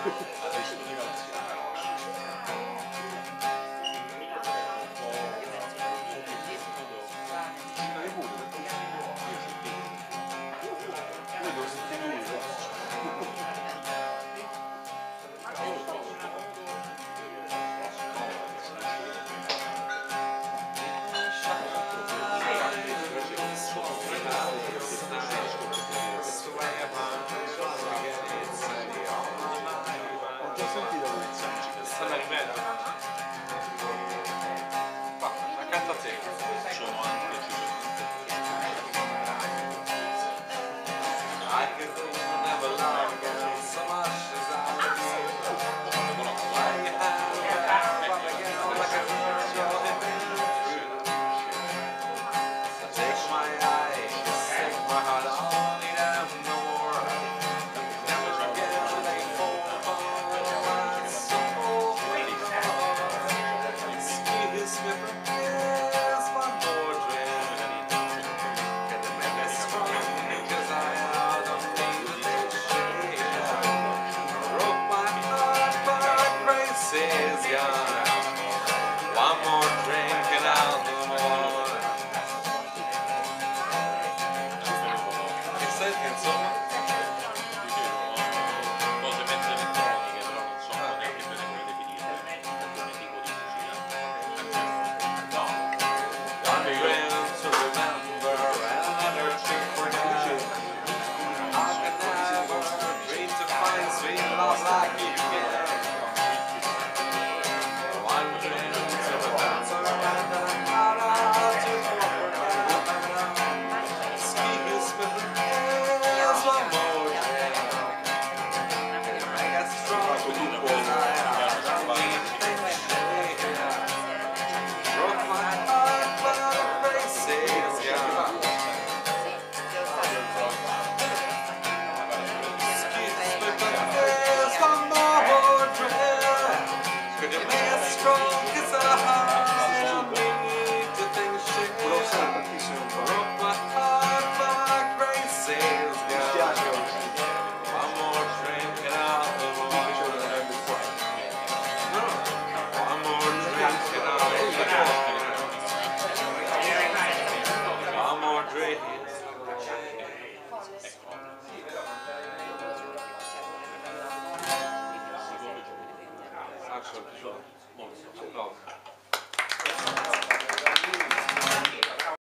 Questa è la ripresa? Accanto a te. Sono anche I could never love you so much as I do. Why you have but again like a virgin so take my eyes, take my heart, I'll need them no more. Never again they fall apart my soul. Excuse me from this one more drink. Can it make me strong? Cause I don't need this shit. Broke my heart but grace is gone. One more drink and I'll do more. Che senti insomma? Cose mezze elettroniche però non so neanche bene come definirle come tipo di musica. One drink to remember another drink for now. I can never dream to find sweet love like you can. One drink to remember another to forget. Excuse me, there's one more drink. Make us strong because I don't need this shit. Broke my heart but grace is gone. Excuse me, but there's one more drink. Could you make us strong? Cause I don't need to think shit. Broke my heart but grace is gone. One more drink and I'll do more. One more drink and I'll do more. One more drink. Molto.